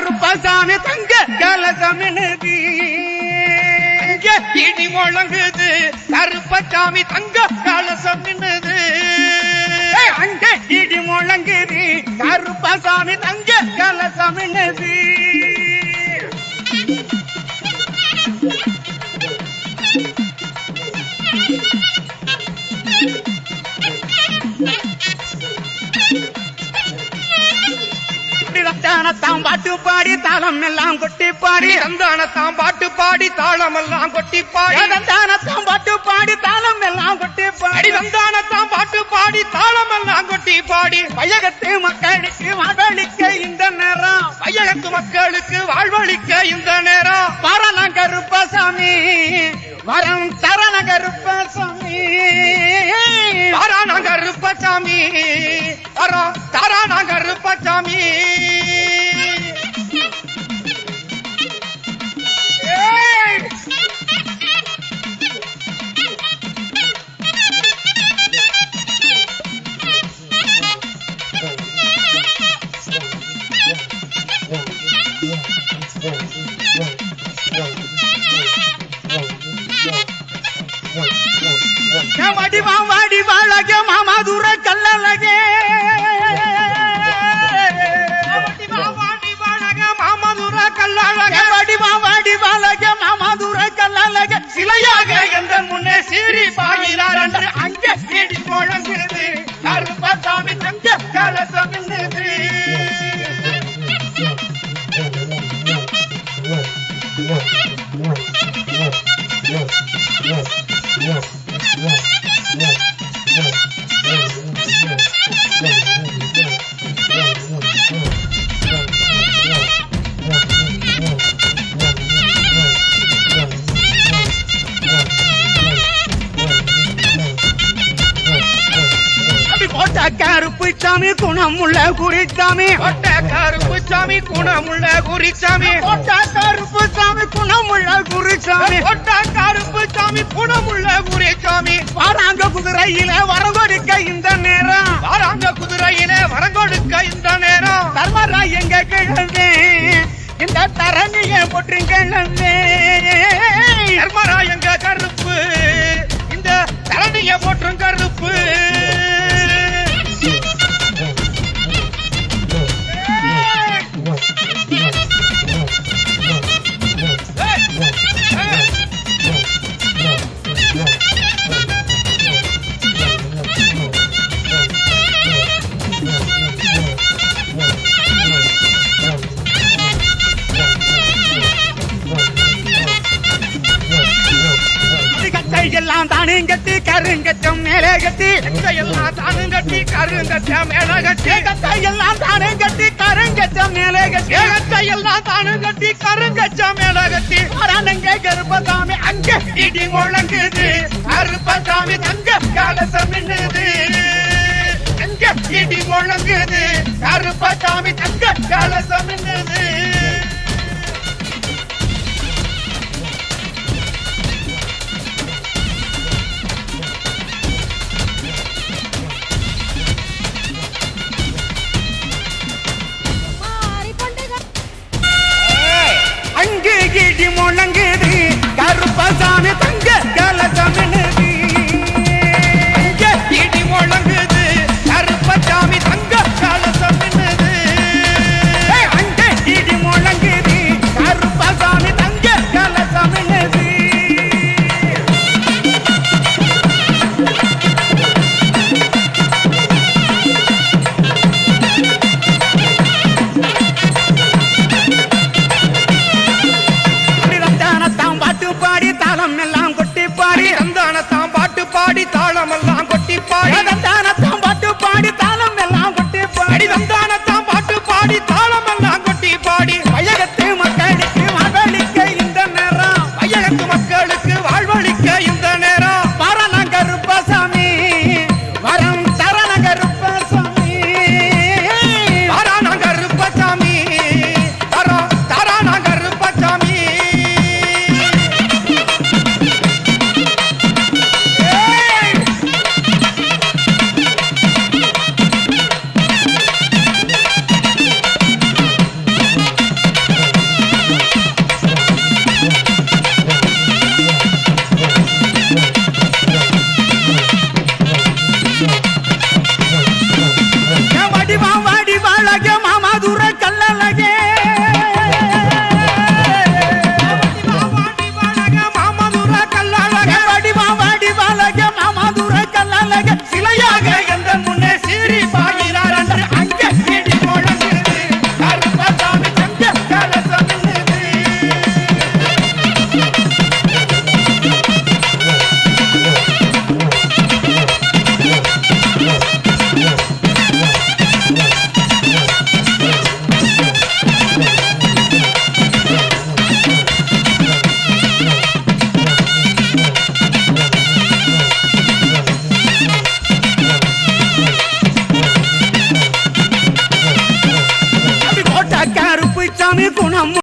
கருப்பசாமி தங்க கலசமினுது இடி முழங்குது கருப்பசாமி தங்க கலசமினுது அங்க இடி முழங்குது கருப்பசாமி தங்க கலசமினுது தானத்தாம் பாட்டு பாடி தாளம் எல்லாம் கொட்டி பாடி சந்தானத்தாம் பாட்டு பாடி தாளம் எல்லாம் கொட்டி பாடி தானத்தாம் பாட்டு பாடி தாளம் எல்லாம் கொட்டி பாடி சந்தானத்தாம் பாட்டு பாடி தாளம் எல்லாம் கொட்டி பாடி வையகத்து மக்களுக்கு வாழ்வளிக்க இந்த நேரம் வையகத்து மக்களுக்கு வாழ்வளிக்க இந்த நேரம் வரண கருப்பசாமி வரம் தரண கருப்பசாமி வரண கருப்பசாமி வரம் தரண கருப்பசாமி வாடி வாழக மாமாதுர கல்லழகே வாடி வாழக மாமதுர கல்லழகே வாடி வாழக மாமாதுர கல்லழகே சிலையாக எந்த முன்னே சீறி பாடினார் என்று அங்கே இடி முழங்குது கருப்பசாமி தங்க கலசமின்னுது கருப்புசாமி குணமுள்ள குறிச்சாமி கருப்புசாமி குணமுள்ள குறிச்சாமி கருப்புசாமி குணமுள்ள குறிச்சாமி கருப்புசாமி குணமுள்ள குறிச்சாமி வாராங்க குதிரையில வரங்கொடுக்க இந்த நேரம் வாராங்க குதிரையில வரங்கொடுக்க இந்த நேரம் தர்மரா எங்க கிழந்தே இந்த தரணிய போற்று கிழந்தே தர்மரா எங்க கருப்பு இந்த தரணிய போற்றும் கருப்பு எல்லாம் தானும் கட்டி கருங்கச்சம் மேலே கட்டி எல்லாம் தானும் கட்டி கருங்கச்சம் மேலே கட்டி எல்லாம் தானும் கட்டி கருங்கச்சம் மேலே கட்டி எல்லாம் தானும் கட்டி கருங்கச்சம் மேலே கட்டி வரானங்க கருப்பசாமி அங்க இடி முழங்குது கருப்பசாமி தங்க கலசமின்னுது அங்க இடி முழங்குது கருப்பசாமி தங்க கலசமின்னுது அங்கே இடி முழங்குது கருப்பசாமி தங்க கலசமின்னுது அங்கே இடி முழங்குது கருப்பசாமி தங்க கலசமின்னுது அங்கே இடி முழங்குது கருப்பசாமி தங்க கலசமின்னுது பாடி தாளம் எல்லாம் கொட்டி பாடி சந்தானத்தாம்